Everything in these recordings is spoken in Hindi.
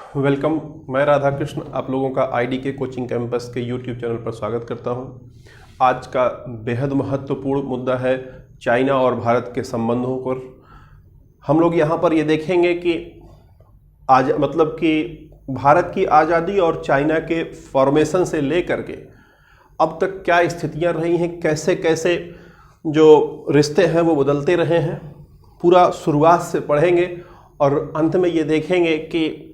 वेलकम। मैं राधा कृष्ण आप लोगों का आईडी के कोचिंग कैंपस के यूट्यूब चैनल पर स्वागत करता हूं। आज का बेहद महत्वपूर्ण मुद्दा है चाइना और भारत के संबंधों पर। हम लोग यहां पर ये देखेंगे कि भारत की आज़ादी और चाइना के फॉर्मेशन से लेकर के अब तक क्या स्थितियां रही हैं, कैसे कैसे जो रिश्ते हैं वो बदलते रहे हैं, पूरा शुरुआत से पढ़ेंगे और अंत में ये देखेंगे कि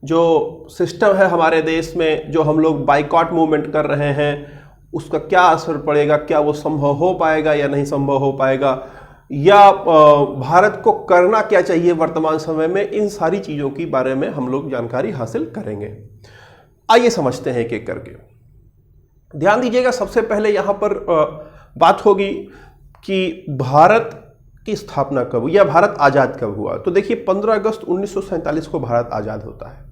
जो सिस्टम है हमारे देश में, जो हम लोग बाइकॉट मूवमेंट कर रहे हैं, उसका क्या असर पड़ेगा, क्या वो संभव हो पाएगा या नहीं संभव हो पाएगा, या भारत को करना क्या चाहिए वर्तमान समय में। इन सारी चीज़ों के बारे में हम लोग जानकारी हासिल करेंगे। आइए समझते हैं एक एक करके। ध्यान दीजिएगा, सबसे पहले यहाँ पर बात होगी कि भारत की स्थापना कब या भारत आज़ाद कब हुआ। तो देखिए 15 अगस्त 1947 को भारत आज़ाद होता है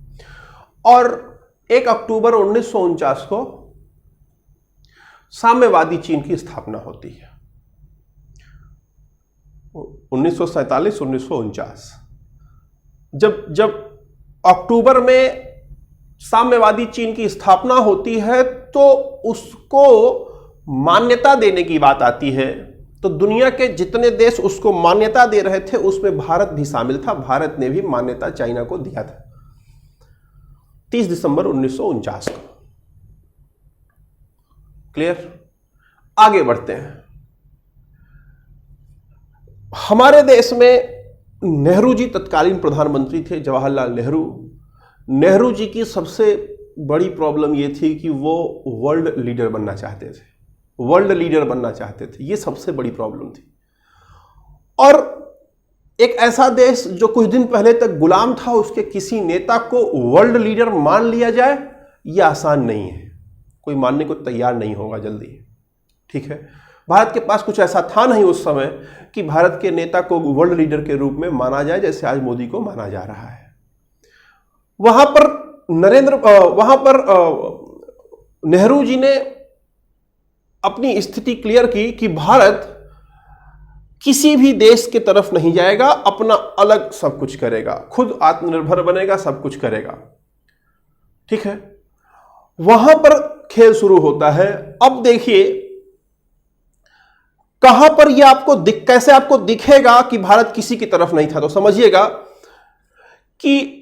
और 1 अक्टूबर 1949 को साम्यवादी चीन की स्थापना होती है। 1947-1949 जब अक्टूबर में साम्यवादी चीन की स्थापना होती है तो उसको मान्यता देने की बात आती है। तो दुनिया के जितने देश उसको मान्यता दे रहे थे उसमें भारत भी शामिल था। भारत ने भी मान्यता चाइना को दिया था 30 दिसंबर 1949 को। क्लियर? आगे बढ़ते हैं। हमारे देश में नेहरू जी तत्कालीन प्रधानमंत्री थे, जवाहरलाल नेहरू। नेहरू जी की सबसे बड़ी प्रॉब्लम यह थी कि वो वर्ल्ड लीडर बनना चाहते थे। वर्ल्ड लीडर बनना चाहते थे, ये सबसे बड़ी प्रॉब्लम थी। और एक ऐसा देश जो कुछ दिन पहले तक गुलाम था, उसके किसी नेता को वर्ल्ड लीडर मान लिया जाए, यह आसान नहीं है। कोई मानने को तैयार नहीं होगा जल्दी। ठीक है, भारत के पास कुछ ऐसा था नहीं उस समय कि भारत के नेता को वर्ल्ड लीडर के रूप में माना जाए, जैसे आज मोदी को माना जा रहा है। वहां पर नेहरू जी ने अपनी स्थिति क्लियर की कि भारत किसी भी देश के तरफ नहीं जाएगा, अपना अलग सब कुछ करेगा, खुद आत्मनिर्भर बनेगा, सब कुछ करेगा। ठीक है, वहां पर खेल शुरू होता है। अब देखिए कहां पर यह कैसे आपको दिखेगा कि भारत किसी की तरफ नहीं था। तो समझिएगा कि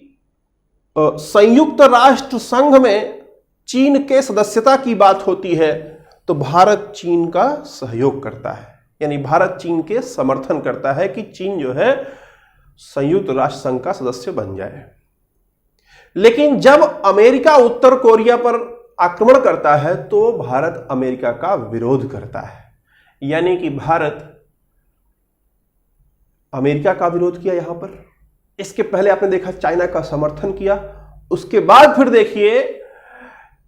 संयुक्त राष्ट्र संघ में चीन के सदस्यता की बात होती है तो भारत चीन का सहयोग करता है, यानी भारत चीन के समर्थन करता है कि चीन जो है संयुक्त राष्ट्र संघ का सदस्य बन जाए। लेकिन जब अमेरिका उत्तर कोरिया पर आक्रमण करता है तो भारत अमेरिका का विरोध करता है, यानी कि भारत अमेरिका का विरोध किया। यहां पर इसके पहले आपने देखा चाइना का समर्थन किया। उसके बाद फिर देखिए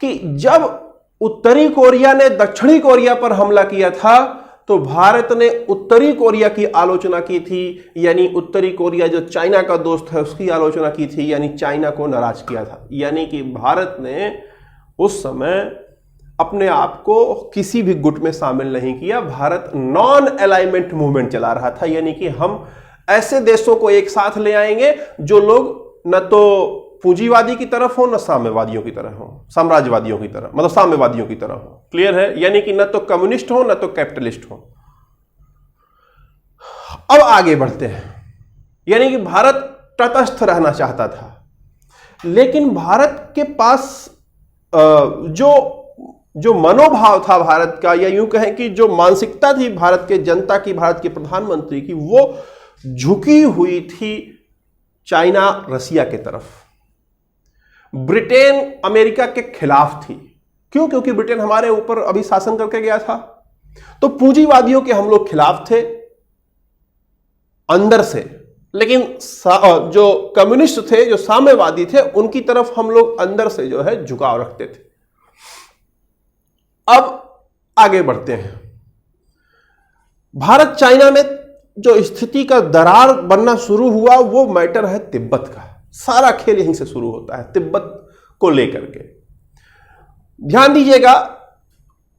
कि जब उत्तरी कोरिया ने दक्षिणी कोरिया पर हमला किया था तो भारत ने उत्तरी कोरिया की आलोचना की थी, यानी उत्तरी कोरिया जो चाइना का दोस्त है उसकी आलोचना की थी, यानी चाइना को नाराज किया था। यानी कि भारत ने उस समय अपने आप को किसी भी गुट में शामिल नहीं किया। भारत नॉन अलाइनमेंट मूवमेंट चला रहा था, यानी कि हम ऐसे देशों को एक साथ ले आएंगे जो लोग न तो पूंजीवादी की तरफ हो, न साम्यवादियों की तरह हो, साम्राज्यवादियों की तरह, मतलब साम्यवादियों की तरह हो। क्लियर है? यानी कि न तो कम्युनिस्ट हो न तो कैपिटलिस्ट हो। अब आगे बढ़ते हैं। यानी कि भारत तटस्थ रहना चाहता था, लेकिन भारत के पास जो मनोभाव था भारत का, या यूं कहें कि जो मानसिकता थी भारत के जनता की, भारत के प्रधानमंत्री की, वो झुकी हुई थी चाइना रसिया के तरफ। ब्रिटेन अमेरिका के खिलाफ थी। क्यों? क्योंकि ब्रिटेन हमारे ऊपर अभी शासन करके गया था। तो पूंजीवादियों के हम लोग खिलाफ थे अंदर से, लेकिन जो कम्युनिस्ट थे, जो साम्यवादी थे, उनकी तरफ हम लोग अंदर से जो है झुकाव रखते थे। अब आगे बढ़ते हैं। भारत चाइना में जो स्थिति का दरार बनना शुरू हुआ वो मैटर है तिब्बत का। सारा खेल यहीं से शुरू होता है, तिब्बत को लेकर के। ध्यान दीजिएगा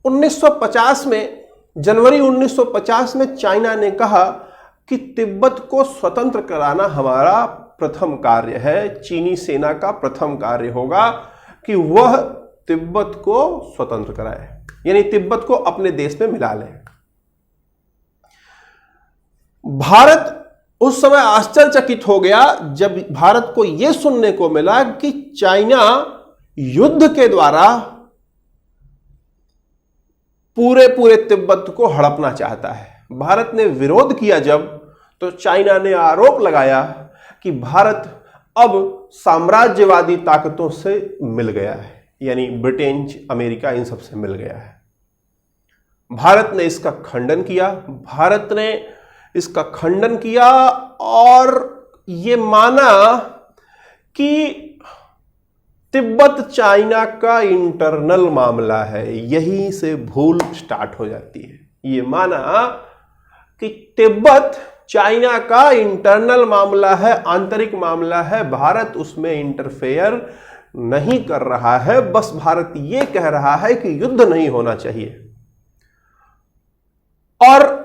1950 में, जनवरी 1950 में चाइना ने कहा कि तिब्बत को स्वतंत्र कराना हमारा प्रथम कार्य है, चीनी सेना का प्रथम कार्य होगा कि वह तिब्बत को स्वतंत्र कराए, यानी तिब्बत को अपने देश में मिला ले। भारत उस समय आश्चर्यचकित हो गया जब भारत को यह सुनने को मिला कि चाइना युद्ध के द्वारा पूरे तिब्बत को हड़पना चाहता है। भारत ने विरोध किया जब, तो चाइना ने आरोप लगाया कि भारत अब साम्राज्यवादी ताकतों से मिल गया है, यानी ब्रिटेन, अमेरिका, इन सब से मिल गया है। भारत ने इसका खंडन किया, और यह माना कि तिब्बत चाइना का इंटरनल मामला है। यहीं से भूल स्टार्ट हो जाती है। यह माना कि तिब्बत चाइना का इंटरनल मामला है, आंतरिक मामला है, भारत उसमें इंटरफेयर नहीं कर रहा है। बस भारत यह कह रहा है कि युद्ध नहीं होना चाहिए। और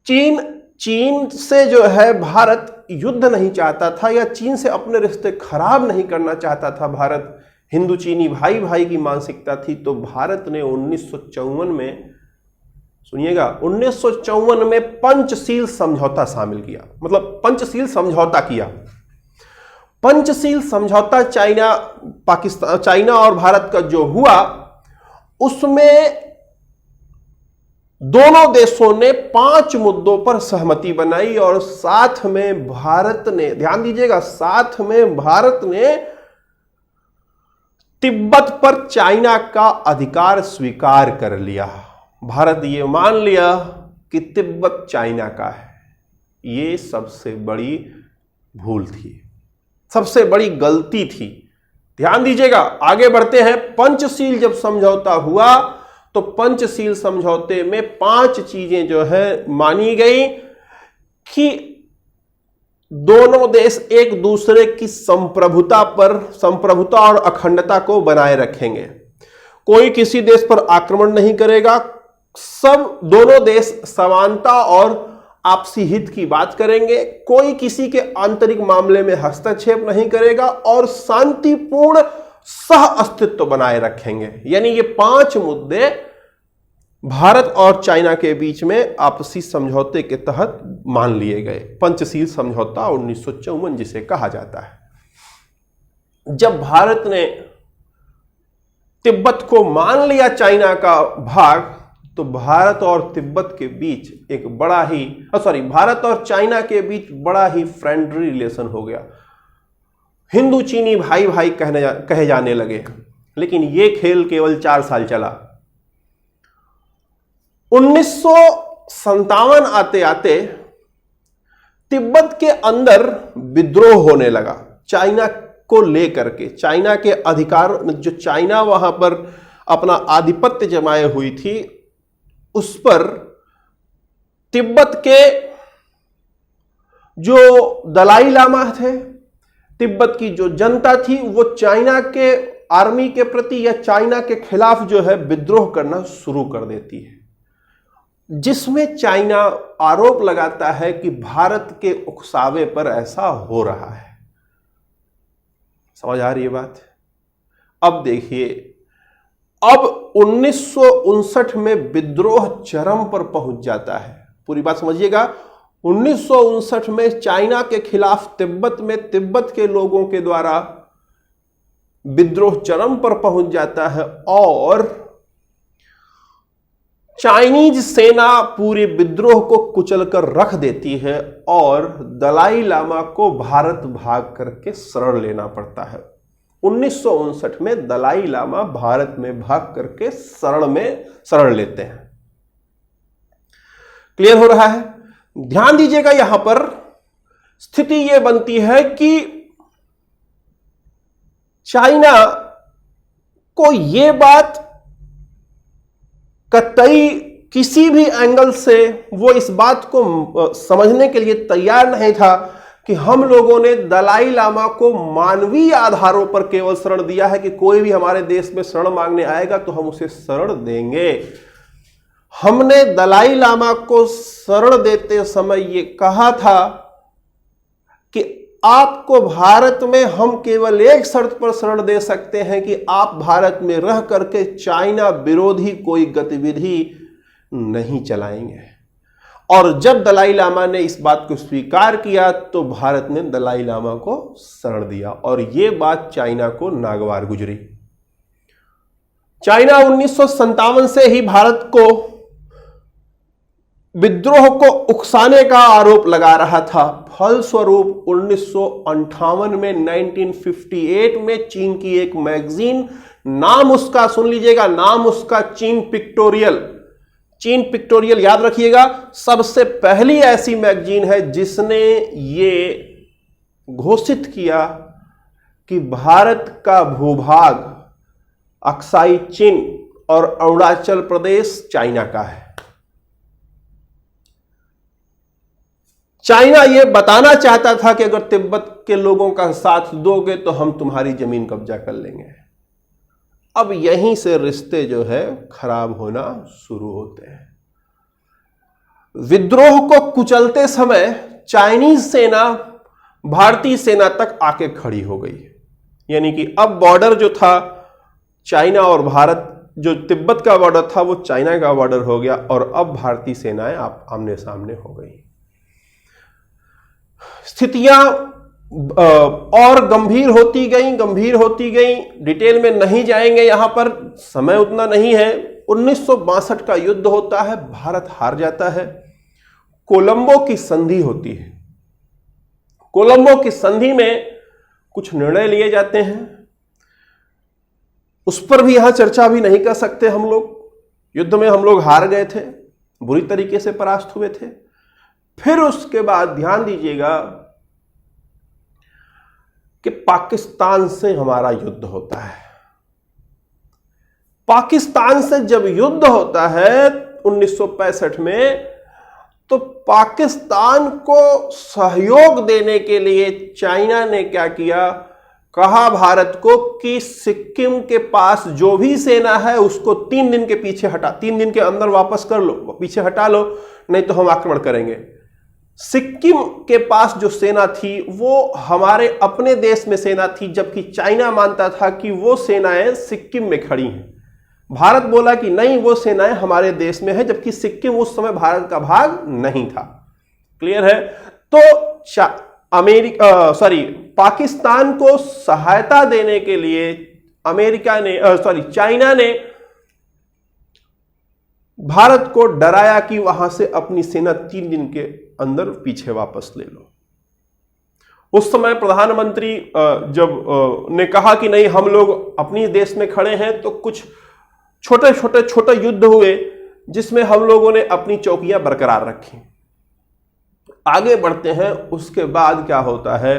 चीन से जो है भारत युद्ध नहीं चाहता था, या चीन से अपने रिश्ते खराब नहीं करना चाहता था भारत। हिंदू चीनी भाई भाई की मानसिकता थी। तो भारत ने 1954 में, सुनिएगा, 1954 में पंचशील समझौता शामिल किया, मतलब पंचशील समझौता किया। पंचशील समझौता चाइना और भारत का जो हुआ, उसमें दोनों देशों ने 5 मुद्दों पर सहमति बनाई, और साथ में भारत ने, ध्यान दीजिएगा, साथ में भारत ने तिब्बत पर चाइना का अधिकार स्वीकार कर लिया। भारत ये मान लिया कि तिब्बत चाइना का है। ये सबसे बड़ी भूल थी, सबसे बड़ी गलती थी। ध्यान दीजिएगा, आगे बढ़ते हैं। पंचशील जब समझौता हुआ तो पंचशील समझौते में 5 चीजें जो है मानी गई कि दोनों देश एक दूसरे की संप्रभुता और अखंडता को बनाए रखेंगे। कोई किसी देश पर आक्रमण नहीं करेगा। दोनों देश समानता और आपसी हित की बात करेंगे। कोई किसी के आंतरिक मामले में हस्तक्षेप नहीं करेगा और शांतिपूर्ण सह अस्तित्व बनाए रखेंगे। यानी ये 5 मुद्दे भारत और चाइना के बीच में आपसी समझौते के तहत मान लिए गए। पंचशील समझौता 1954 जिसे कहा जाता है। जब भारत ने तिब्बत को मान लिया चाइना का भाग, तो भारत और तिब्बत के बीच एक बड़ा ही भारत और चाइना के बीच बड़ा ही फ्रेंडली रिलेशन हो गया। हिंदू चीनी भाई भाई कहे जाने लगे। लेकिन यह खेल केवल 4 साल चला। 1957 आते आते तिब्बत के अंदर विद्रोह होने लगा चाइना को लेकर के। चाइना के अधिकार, जो चाइना वहां पर अपना आधिपत्य जमाए हुई थी, उस पर तिब्बत के जो दलाई लामा थे, तिब्बत की जो जनता थी, वो चाइना के आर्मी के प्रति या चाइना के खिलाफ जो है विद्रोह करना शुरू कर देती है, जिसमें चाइना आरोप लगाता है कि भारत के उकसावे पर ऐसा हो रहा है। समझ आ रही है बात? अब देखिए, अब 1959 में विद्रोह चरम पर पहुंच जाता है। पूरी बात समझिएगा। 1959 में चाइना के खिलाफ तिब्बत के लोगों के द्वारा विद्रोह चरम पर पहुंच जाता है और चाइनीज सेना पूरे विद्रोह को कुचलकर रख देती है और दलाई लामा को भारत भाग करके शरण लेना पड़ता है। 1959 में दलाई लामा भारत में भाग करके शरण लेते हैं। क्लियर हो रहा है? ध्यान दीजिएगा, यहां पर स्थिति यह बनती है कि चाइना को यह बात कतई किसी भी एंगल से वो इस बात को समझने के लिए तैयार नहीं था कि हम लोगों ने दलाई लामा को मानवीय आधारों पर केवल शरण दिया है कि कोई भी हमारे देश में शरण मांगने आएगा तो हम उसे शरण देंगे। हमने दलाई लामा को शरण देते समय ये कहा था कि आपको भारत में हम केवल एक शर्त पर शरण दे सकते हैं कि आप भारत में रह करके चाइना विरोधी कोई गतिविधि नहीं चलाएंगे। और जब दलाई लामा ने इस बात को स्वीकार किया तो भारत ने दलाई लामा को शरण दिया और यह बात चाइना को नागवार गुजरी। चाइना 1957 से ही भारत को विद्रोह को उकसाने का आरोप लगा रहा था। फलस्वरूप 1958 में 1958 में चीन की एक मैगजीन, नाम उसका सुन लीजिएगा, नाम उसका चीन पिक्टोरियल याद रखिएगा, सबसे पहली ऐसी मैगजीन है जिसने ये घोषित किया कि भारत का भूभाग अक्साई चीन और अरुणाचल प्रदेश चाइना का है। चाइना यह बताना चाहता था कि अगर तिब्बत के लोगों का साथ दोगे तो हम तुम्हारी जमीन कब्जा कर लेंगे। अब यहीं से रिश्ते जो है खराब होना शुरू होते हैं। विद्रोह को कुचलते समय चाइनीज सेना भारतीय सेना तक आके खड़ी हो गई, यानी कि अब बॉर्डर जो था चाइना और भारत, जो तिब्बत का बॉर्डर था वो चाइना का बॉर्डर हो गया और अब भारतीय सेनाएं आमने सामने हो गई। स्थितियां और गंभीर होती गई। डिटेल में नहीं जाएंगे, यहां पर समय उतना नहीं है। 1962 का युद्ध होता है, भारत हार जाता है। कोलंबो की संधि होती है। कोलंबो की संधि में कुछ निर्णय लिए जाते हैं, उस पर भी यहां चर्चा भी नहीं कर सकते हम लोग। युद्ध में हम लोग हार गए थे, बुरी तरीके से परास्त हुए थे। फिर उसके बाद ध्यान दीजिएगा कि पाकिस्तान से हमारा युद्ध होता है। पाकिस्तान से जब युद्ध होता है 1965 में, तो पाकिस्तान को सहयोग देने के लिए चाइना ने क्या किया, कहा भारत को कि सिक्किम के पास जो भी सेना है उसको 3 दिन के पीछे हटा, 3 दिन के अंदर वापस कर लो, पीछे हटा लो, नहीं तो हम आक्रमण करेंगे। सिक्किम के पास जो सेना थी वो हमारे अपने देश में सेना थी, जबकि चाइना मानता था कि वो सेनाएं सिक्किम में खड़ी हैं। भारत बोला कि नहीं, वो सेनाएं हमारे देश में है, जबकि सिक्किम उस समय भारत का भाग नहीं था। क्लियर है? तो पाकिस्तान को सहायता देने के लिए चाइना ने भारत को डराया कि वहां से अपनी सेना 3 दिन के अंदर पीछे वापस ले लो। उस समय प्रधानमंत्री जब ने कहा कि नहीं, हम लोग अपनी देश में खड़े हैं, तो कुछ छोटे युद्ध हुए जिसमें हम लोगों ने अपनी चौकियां बरकरार रखी। आगे बढ़ते हैं। उसके बाद क्या होता है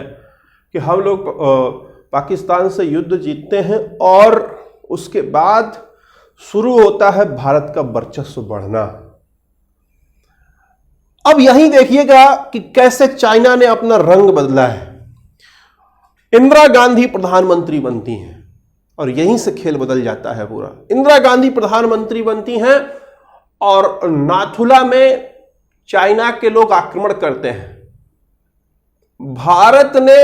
कि हम लोग पाकिस्तान से युद्ध जीतते हैं और उसके बाद शुरू होता है भारत का वर्चस्व बढ़ना। अब यहीं देखिएगा कि कैसे चाइना ने अपना रंग बदला है। इंदिरा गांधी प्रधानमंत्री बनती हैं और यहीं से खेल बदल जाता है पूरा। इंदिरा गांधी प्रधानमंत्री बनती हैं और नाथुला में चाइना के लोग आक्रमण करते हैं। भारत ने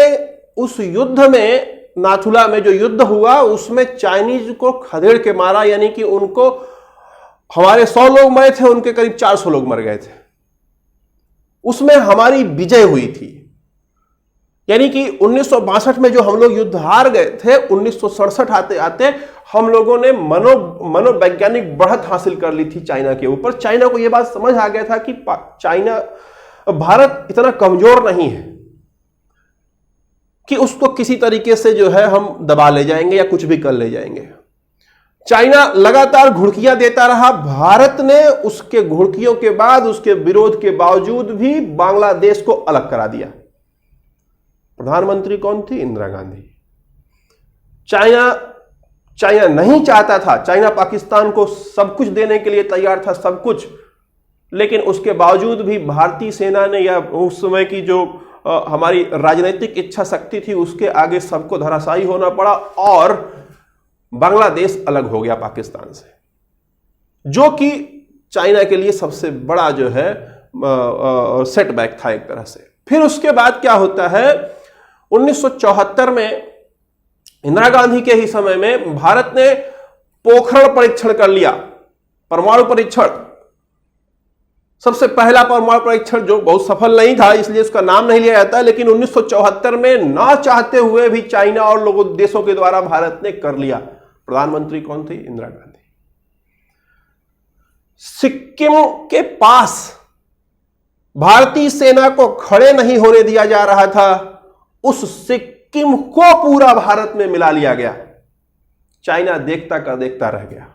उस युद्ध में, नाथुला में जो युद्ध हुआ, उसमें चाइनीज को खदेड़ के मारा, यानी कि उनको, हमारे 100 लोग मरे थे, उनके करीब 400 लोग मर गए थे। उसमें हमारी विजय हुई थी। यानी कि 1962 में जो हम लोग युद्ध हार गए थे, 1967 आते आते हम लोगों ने मनोवैज्ञानिक बढ़त हासिल कर ली थी चाइना के ऊपर। चाइना को यह बात समझ आ गया था कि भारत इतना कमजोर नहीं है कि उसको किसी तरीके से जो है हम दबा ले जाएंगे या कुछ भी कर ले जाएंगे। चाइना लगातार घुड़कियां देता रहा। भारत ने उसके घुड़कियों के बाद, उसके विरोध के बावजूद भी बांग्लादेश को अलग करा दिया। प्रधानमंत्री कौन थी? इंदिरा गांधी। चाइना नहीं चाहता था, चाइना पाकिस्तान को सब कुछ देने के लिए तैयार था, सब कुछ, लेकिन उसके बावजूद भी भारतीय सेना ने, या उस समय की जो हमारी राजनीतिक इच्छा शक्ति थी, उसके आगे सबको धराशायी होना पड़ा और बांग्लादेश अलग हो गया पाकिस्तान से, जो कि चाइना के लिए सबसे बड़ा जो है सेटबैक था एक तरह से। फिर उसके बाद क्या होता है 1974 में इंदिरा गांधी के ही समय में भारत ने पोखरण परीक्षण कर लिया, परमाणु परीक्षण। सबसे पहला परमाणु परीक्षण जो बहुत सफल नहीं था, इसलिए उसका नाम नहीं लिया जाता, लेकिन 1974 में ना चाहते हुए भी चाइना और लोगों देशों के द्वारा भारत ने कर लिया। प्रधानमंत्री कौन थी? इंदिरा गांधी। सिक्किम के पास भारतीय सेना को खड़े नहीं होने दिया जा रहा था, उस सिक्किम को पूरा भारत में मिला लिया गया। चाइना देखता का देखता रह गया।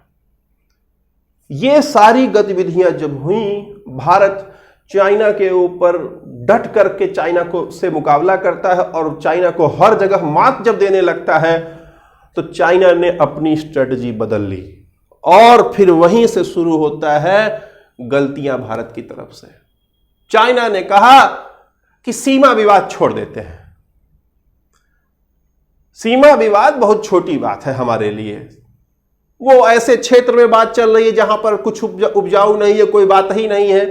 ये सारी गतिविधियां जब हुई, भारत चाइना के ऊपर डट करके चाइना को से मुकाबला करता है और चाइना को हर जगह मात जब देने लगता है, तो चाइना ने अपनी स्ट्रेटजी बदल ली और फिर वहीं से शुरू होता है गलतियां भारत की तरफ से। चाइना ने कहा कि सीमा विवाद छोड़ देते हैं। सीमा विवाद बहुत छोटी बात है हमारे लिए। वो ऐसे क्षेत्र में बात चल रही है जहां पर कुछ उपजाऊ नहीं है, कोई बात ही नहीं है,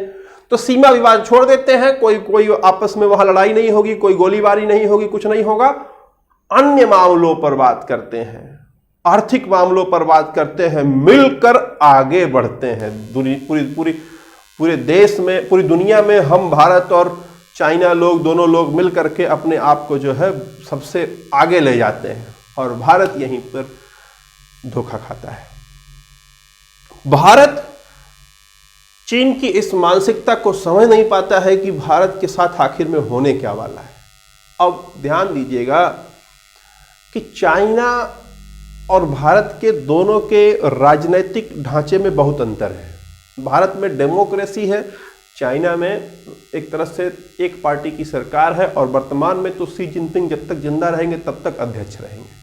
तो सीमा विवाद छोड़ देते हैं। कोई आपस में वहां लड़ाई नहीं होगी, कोई गोलीबारी नहीं होगी, कुछ नहीं होगा। अन्य मामलों पर बात करते हैं, आर्थिक मामलों पर बात करते हैं, मिलकर आगे बढ़ते हैं। पूरे देश में, पूरी दुनिया में हम भारत और चाइना लोग, दोनों लोग मिल करके अपने आप को जो है सबसे आगे ले जाते हैं और भारत यहीं पर धोखा खाता है। भारत चीन की इस मानसिकता को समझ नहीं पाता है कि भारत के साथ आखिर में होने क्या वाला है। अब ध्यान दीजिएगा कि चाइना और भारत के दोनों के राजनीतिक ढांचे में बहुत अंतर है। भारत में डेमोक्रेसी है, चाइना में एक तरह से एक पार्टी की सरकार है और वर्तमान में तो शी जिनपिंग जब तक जिंदा रहेंगे तब तक अध्यक्ष रहेंगे।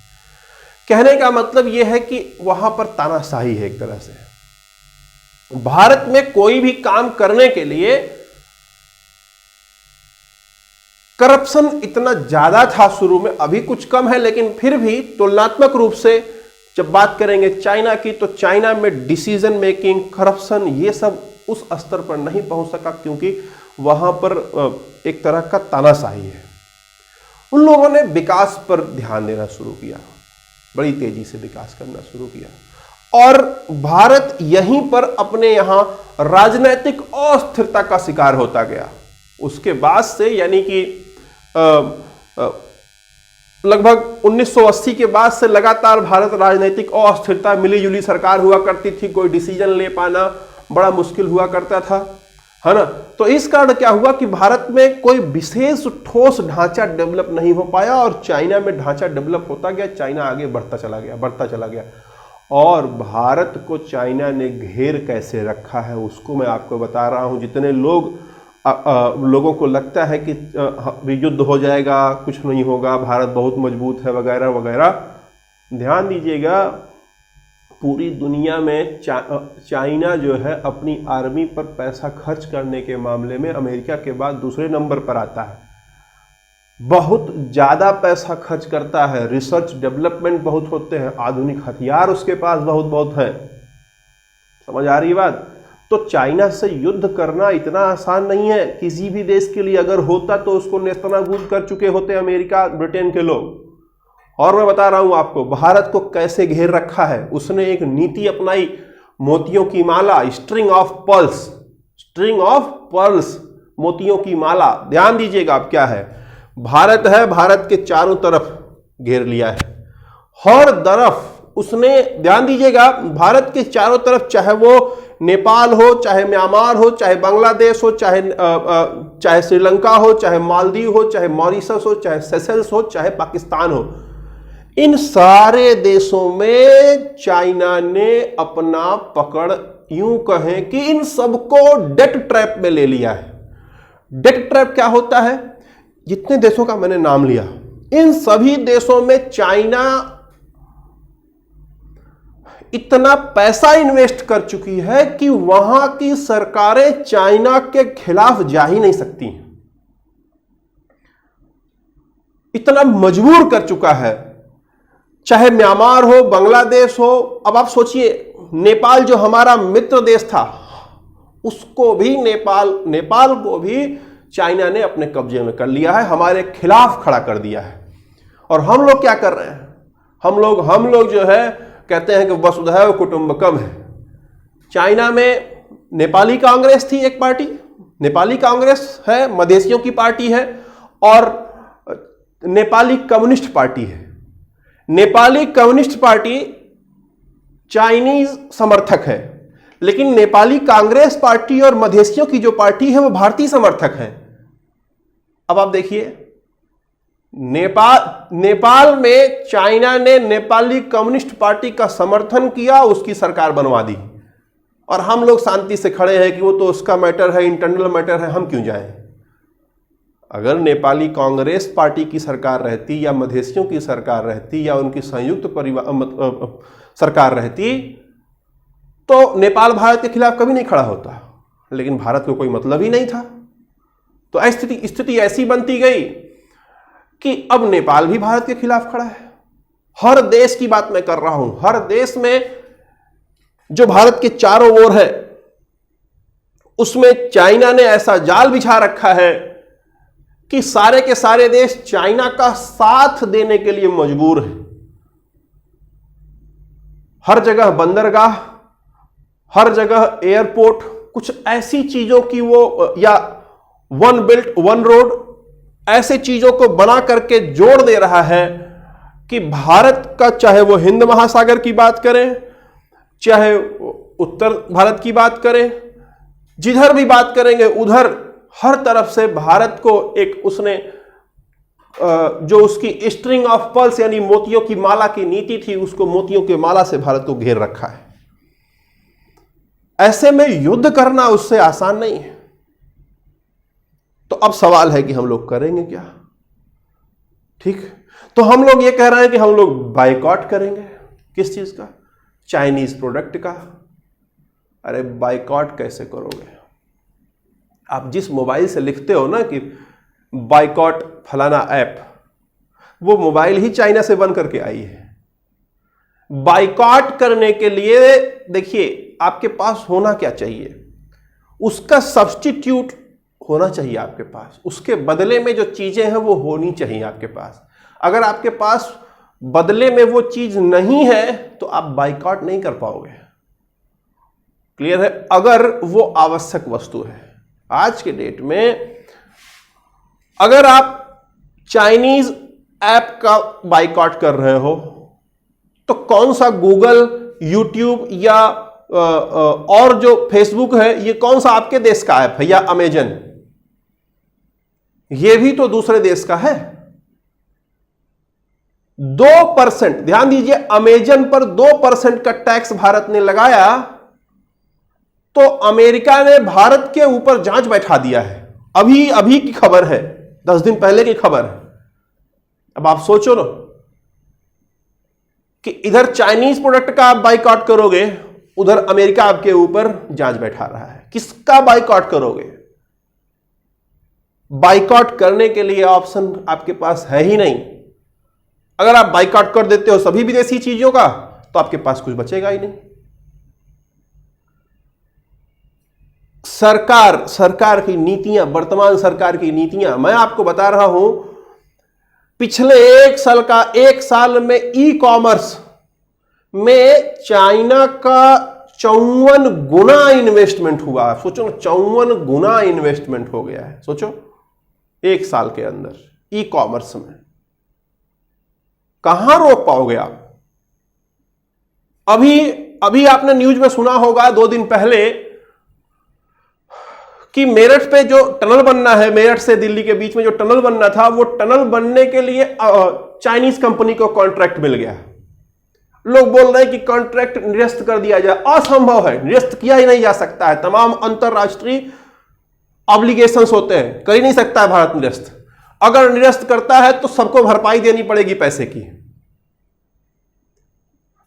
कहने का मतलब यह है कि वहां पर तानाशाही है एक तरह से। भारत में कोई भी काम करने के लिए करप्शन इतना ज्यादा था शुरू में, अभी कुछ कम है, लेकिन फिर भी तुलनात्मक रूप से जब बात करेंगे चाइना की, तो चाइना में डिसीजन मेकिंग, करप्शन, ये सब उस स्तर पर नहीं पहुंच सका क्योंकि वहां पर एक तरह का तानाशाही है। उन लोगों ने विकास पर ध्यान देना शुरू किया, बड़ी तेजी से विकास करना शुरू किया और भारत यहीं पर अपने यहां राजनीतिक अस्थिरता का शिकार होता गया। उसके बाद से यानी कि लगभग 1980 के बाद से लगातार भारत राजनीतिक अस्थिरता, मिली जुली सरकार हुआ करती थी, कोई डिसीजन ले पाना बड़ा मुश्किल हुआ करता था, है ना। तो इस कारण क्या हुआ कि भारत में कोई विशेष ठोस ढांचा डेवलप नहीं हो पाया और चाइना में ढांचा डेवलप होता गया, चाइना आगे बढ़ता चला गया। और भारत को चाइना ने घेर कैसे रखा है उसको मैं आपको बता रहा हूं। जितने लोगों को लगता है कि युद्ध हो जाएगा, कुछ नहीं होगा, भारत बहुत मजबूत है वगैरह वगैरह, ध्यान दीजिएगा पूरी दुनिया में चाइना जो है अपनी आर्मी पर पैसा खर्च करने के मामले में अमेरिका के बाद दूसरे नंबर पर आता है। बहुत ज़्यादा पैसा खर्च करता है, रिसर्च डेवलपमेंट बहुत होते हैं, आधुनिक हथियार उसके पास बहुत हैं। समझ आ रही बात? तो चाइना से युद्ध करना इतना आसान नहीं है किसी भी देश के लिए। अगर होता तो उसको नेस्तनाबूद कर चुके होते अमेरिका, ब्रिटेन के लोग। और मैं बता रहा हूं आपको भारत को कैसे घेर रखा है। उसने एक नीति अपनाई, मोतियों की माला, स्ट्रिंग ऑफ पर्ल्स, मोतियों की माला। ध्यान दीजिएगा आप क्या है, भारत है, भारत के चारों तरफ घेर लिया है, हर तरफ उसने, ध्यान दीजिएगा भारत के चारों तरफ, चाहे वो नेपाल हो, चाहे म्यांमार हो, चाहे बांग्लादेश हो, चाहे श्रीलंका हो, चाहे मालदीव हो, चाहे मॉरिशस हो, चाहे सेशेल्स हो, चाहे पाकिस्तान हो, इन सारे देशों में चाइना ने अपना पकड़, यूं कहें कि इन सबको डेट ट्रैप में ले लिया है। डेट ट्रैप क्या होता है? जितने देशों का मैंने नाम लिया, इन सभी देशों में चाइना इतना पैसा इन्वेस्ट कर चुकी है कि वहां की सरकारें चाइना के खिलाफ जा ही नहीं सकती, इतना मजबूर कर चुका है। चाहे म्यांमार हो, बांग्लादेश हो, अब आप सोचिए नेपाल जो हमारा मित्र देश था, उसको भी नेपाल को भी चाइना ने अपने कब्जे में कर लिया है, हमारे खिलाफ खड़ा कर दिया है। और हम लोग क्या कर रहे हैं? हम लोग जो है कहते हैं कि वसुधैव कुटुंबकम है। चाइना में नेपाली कांग्रेस थी एक पार्टी, नेपाली कांग्रेस है, मधेसियों की पार्टी है, और नेपाली कम्युनिस्ट पार्टी है। नेपाली कम्युनिस्ट पार्टी चाइनीज समर्थक है, लेकिन नेपाली कांग्रेस पार्टी और मधेसियों की जो पार्टी है वो भारतीय समर्थक है। अब आप देखिए, नेपाल में चाइना ने नेपाली कम्युनिस्ट पार्टी का समर्थन किया, उसकी सरकार बनवा दी, और हम लोग शांति से खड़े हैं कि वो तो उसका मैटर है, इंटरनल मैटर है, हम क्यों जाएं। अगर नेपाली कांग्रेस पार्टी की सरकार रहती या मधेसियों की सरकार रहती या उनकी संयुक्त सरकार रहती तो नेपाल भारत के खिलाफ कभी नहीं खड़ा होता, लेकिन भारत को कोई मतलब ही नहीं था। तो स्थिति ऐसी बनती गई कि अब नेपाल भी भारत के खिलाफ खड़ा है। हर देश की बात मैं कर रहा हूं, हर देश में जो भारत के चारों ओर है उसमें चाइना ने ऐसा जाल बिछा रखा है कि सारे के सारे देश चाइना का साथ देने के लिए मजबूर हैं। हर जगह बंदरगाह, हर जगह एयरपोर्ट, कुछ ऐसी चीजों की वो, या वन बेल्ट वन रोड, ऐसे चीजों को बना करके जोड़ दे रहा है कि भारत का, चाहे वो हिंद महासागर की बात करें, चाहे उत्तर भारत की बात करें, जिधर भी बात करेंगे उधर हर तरफ से भारत को एक उसने जो उसकी स्ट्रिंग ऑफ पर्ल्स यानी मोतियों की माला की नीति थी, उसको मोतियों की माला से भारत को घेर रखा है। ऐसे में युद्ध करना उससे आसान नहीं है। तो अब सवाल है कि हम लोग करेंगे क्या? ठीक, तो हम लोग ये कह रहे हैं कि हम लोग बाइकॉट करेंगे। किस चीज का? चाइनीज प्रोडक्ट का। अरे बाइकॉट कैसे करोगे? आप जिस मोबाइल से लिखते हो ना कि बाइकॉट फलाना ऐप, वो मोबाइल ही चाइना से बन करके आई है। बाइकॉट करने के लिए देखिए आपके पास होना क्या चाहिए, उसका सब्स्टिट्यूट होना चाहिए आपके पास, उसके बदले में जो चीजें हैं वो होनी चाहिए आपके पास। अगर आपके पास बदले में वो चीज नहीं है तो आप बाइकॉट नहीं कर पाओगे। क्लियर है? अगर वो आवश्यक वस्तु है। आज के डेट में अगर आप चाइनीज ऐप का बाइकॉट कर रहे हो तो कौन सा गूगल, यूट्यूब या और जो फेसबुक है, ये कौन सा आपके देश का ऐप है? या अमेजन, ये भी तो दूसरे देश का है। 2%, ध्यान दीजिए, अमेजन पर 2% का टैक्स भारत ने लगाया तो अमेरिका ने भारत के ऊपर जांच बैठा दिया है। अभी की खबर है, 10 दिन पहले की खबर है। अब आप सोचो ना कि इधर चाइनीज प्रोडक्ट का आप बाइकआउट करोगे, उधर अमेरिका आपके ऊपर जांच बैठा रहा है। किसका बाइकआउट करोगे? बाइकआउट करने के लिए ऑप्शन आपके पास है ही नहीं। अगर आप बाइकआउट कर देते हो सभी विदेशी चीजों का तो आपके पास कुछ बचेगा ही नहीं। सरकार की नीतियां, वर्तमान सरकार की नीतियां, मैं आपको बता रहा हूं, पिछले एक साल में ई कॉमर्स में चाइना का 54 गुना इन्वेस्टमेंट हुआ। सोचो, 54 गुना इन्वेस्टमेंट हो गया है। सोचो, एक साल के अंदर ई कॉमर्स में। कहां रोक पाओगे आप? अभी आपने न्यूज में सुना होगा 2 दिन पहले कि मेरठ पे जो टनल बनना है, मेरठ से दिल्ली के बीच में जो टनल बनना था, वो टनल बनने के लिए चाइनीज कंपनी को कॉन्ट्रैक्ट मिल गया। लोग बोल रहे हैं कि कॉन्ट्रैक्ट निरस्त कर दिया जाए। असंभव है, निरस्त किया ही नहीं जा सकता है। तमाम अंतरराष्ट्रीय ऑब्लिगेशंस होते हैं, कर ही नहीं सकता है भारत निरस्त। अगर निरस्त करता है तो सबको भरपाई देनी पड़ेगी पैसे की।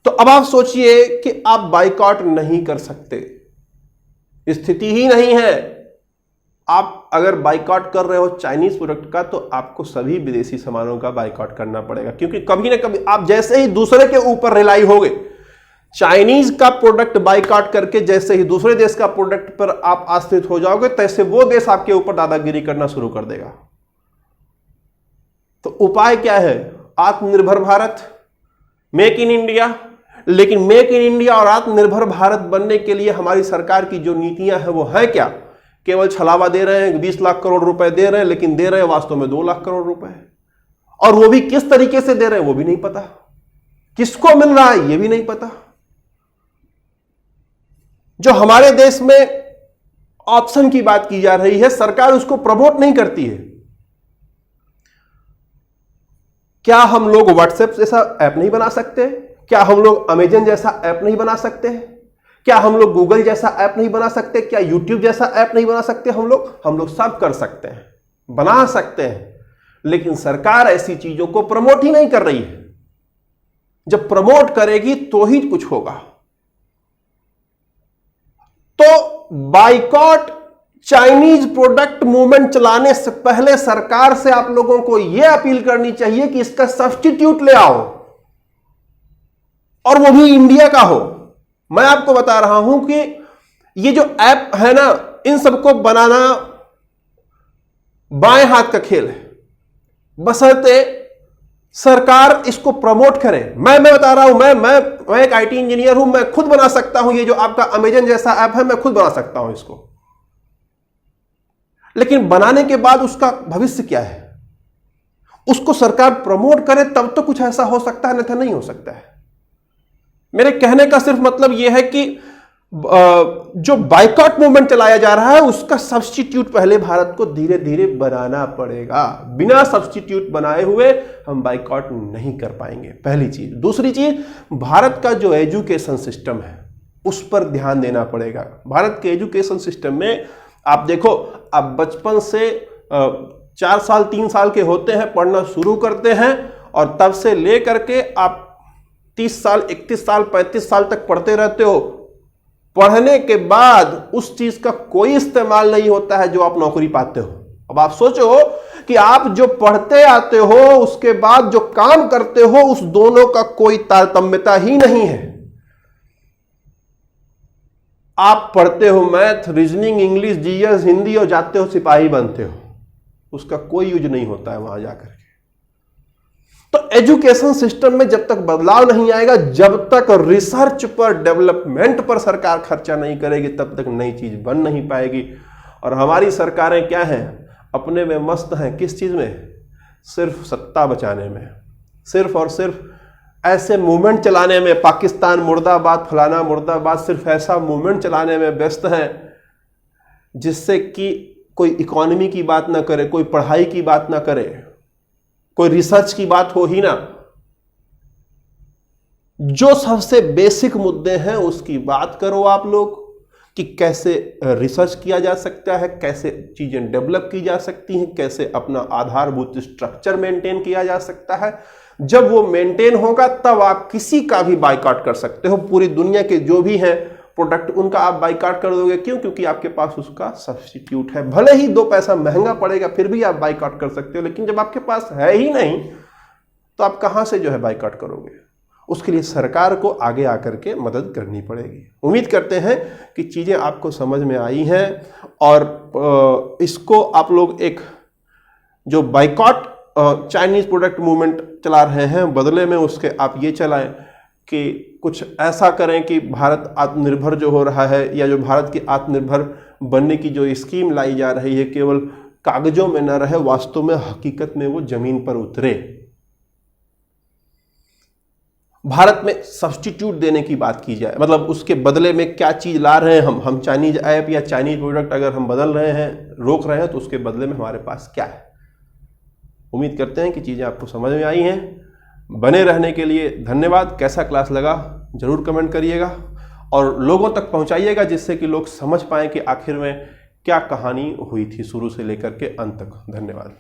तो अब आप सोचिए कि आप बाइकआउट नहीं कर सकते, स्थिति ही नहीं है। आप अगर बाइकआउट कर रहे हो चाइनीज प्रोडक्ट का तो आपको सभी विदेशी सामानों का बाइकआउट करना पड़ेगा, क्योंकि कभी ना कभी आप जैसे ही दूसरे के ऊपर रिलाई होगे, चाइनीज का प्रोडक्ट बाइकआउट करके जैसे ही दूसरे देश का प्रोडक्ट पर आप आश्रित हो जाओगे, तैसे वो देश आपके ऊपर दादागिरी करना शुरू कर देगा। तो उपाय क्या है? आत्मनिर्भर भारत, मेक इन इंडिया। लेकिन मेक इन इंडिया और आत्मनिर्भर भारत बनने के लिए हमारी सरकार की जो नीतियां हैं वो है क्या? केवल छलावा दे रहे हैं, 20 लाख करोड़ रुपए दे रहे हैं, लेकिन दे रहे हैं वास्तव में 2 लाख करोड़ रुपए, और वो भी किस तरीके से दे रहे हैं वो भी नहीं पता, किसको मिल रहा है ये भी नहीं पता। जो हमारे देश में ऑप्शन की बात की जा रही है, सरकार उसको प्रमोट नहीं करती है। क्या हम लोग व्हाट्सएप जैसा ऐप नहीं बना सकते? क्या हम लोग अमेजन जैसा ऐप नहीं बना सकते? क्या हम लोग गूगल जैसा ऐप नहीं बना सकते? क्या यूट्यूब जैसा ऐप नहीं बना सकते? हम लोग सब कर सकते हैं, बना सकते हैं, लेकिन सरकार ऐसी चीजों को प्रमोट ही नहीं कर रही है। जब प्रमोट करेगी तो ही कुछ होगा। तो बाइकॉट चाइनीज प्रोडक्ट मूवमेंट चलाने से पहले सरकार से आप लोगों को यह अपील करनी चाहिए कि इसका सब्स्टिट्यूट ले आओ, और वो भी इंडिया का हो। मैं आपको बता रहा हूं कि ये जो ऐप है ना, इन सबको बनाना बाएं हाथ का खेल है, बशर्ते सरकार इसको प्रमोट करे। मैं बता रहा हूं, मैं एक आईटी इंजीनियर हूं, मैं खुद बना सकता हूं ये जो आपका अमेजन जैसा ऐप है, मैं खुद बना सकता हूं इसको। लेकिन बनाने के बाद उसका भविष्य क्या है? उसको सरकार प्रमोट करे तब तो कुछ ऐसा हो सकता है, अन्यथा नहीं हो सकता है। मेरे कहने का सिर्फ मतलब यह है कि जो बाइकॉट मूवमेंट चलाया जा रहा है उसका सब्स्टिट्यूट पहले भारत को धीरे धीरे बनाना पड़ेगा। बिना सब्स्टिट्यूट बनाए हुए हम बाइकॉट नहीं कर पाएंगे, पहली चीज। दूसरी चीज, भारत का जो एजुकेशन सिस्टम है उस पर ध्यान देना पड़ेगा। भारत के एजुकेशन सिस्टम में आप देखो, आप बचपन से 4 साल 3 साल के होते हैं, पढ़ना शुरू करते हैं, और तब से लेकर के आप 30 साल 31 साल 35 साल तक पढ़ते रहते हो। पढ़ने के बाद उस चीज का कोई इस्तेमाल नहीं होता है जो आप नौकरी पाते हो। अब आप सोचो कि आप जो पढ़ते आते हो उसके बाद जो काम करते हो, उस दोनों का कोई तारतम्यता ही नहीं है। आप पढ़ते हो math, reasoning, English, GS, Hindi, और जाते हो सिपाही बनते हो, उसका कोई यूज नहीं होता है वहां जाकर के। तो एजुकेशन सिस्टम में जब तक बदलाव नहीं आएगा, जब तक रिसर्च पर, डेवलपमेंट पर सरकार खर्चा नहीं करेगी, तब तक नई चीज बन नहीं पाएगी। और हमारी सरकारें क्या हैं? अपने में मस्त हैं। किस चीज में? सिर्फ सत्ता बचाने में, सिर्फ और सिर्फ ऐसे मूवमेंट चलाने में, पाकिस्तान मुर्दाबाद, फलाना मुर्दाबाद, सिर्फ ऐसा मूवमेंट चलाने में व्यस्त हैं जिससे कि कोई इकोनॉमी की बात ना करे, कोई पढ़ाई की बात ना करे, कोई रिसर्च की बात हो ही ना। जो सबसे बेसिक मुद्दे हैं उसकी बात करो आप लोग, कि कैसे रिसर्च किया जा सकता है, कैसे चीजें डेवलप की जा सकती हैं, कैसे अपना आधारभूत स्ट्रक्चर मेंटेन किया जा सकता है। जब वो मेंटेन होगा तब आप किसी का भी बाइकआउट कर सकते हो। पूरी दुनिया के जो भी हैं प्रोडक्ट, उनका आप बाइकआउट कर दोगे। क्यों? क्योंकि आपके पास उसका सब्स्टिट्यूट है। भले ही 2 पैसा महंगा पड़ेगा, फिर भी आप बाइकआउट कर सकते हो। लेकिन जब आपके पास है ही नहीं तो आप कहां से जो है बाइकआउट करोगे? उसके लिए सरकार को आगे आकर के मदद करनी पड़ेगी। उम्मीद करते हैं कि चीजें आपको समझ में आई हैं, और इसको आप लोग एक जो बाइकआउट चाइनीज प्रोडक्ट मूवमेंट चला रहे हैं, बदले में उसके आप ये चलाएं कि कुछ ऐसा करें कि भारत आत्मनिर्भर जो हो रहा है, या जो भारत की आत्मनिर्भर बनने की जो स्कीम लाई जा रही है, केवल कागजों में न रहे, वास्तव में हकीकत में वो जमीन पर उतरे। भारत में सब्स्टिट्यूट देने की बात की जाए, मतलब उसके बदले में क्या चीज ला रहे हैं हम चाइनीज ऐप या चाइनीज प्रोडक्ट अगर हम बदल रहे हैं, रोक रहे हैं, तो उसके बदले में हमारे पास क्या है। उम्मीद करते हैं कि चीजें आपको समझ में आई हैं। बने रहने के लिए धन्यवाद। कैसा क्लास लगा जरूर कमेंट करिएगा, और लोगों तक पहुंचाइएगा, जिससे कि लोग समझ पाएं कि आखिर में क्या कहानी हुई थी शुरू से लेकर के अंत तक। धन्यवाद।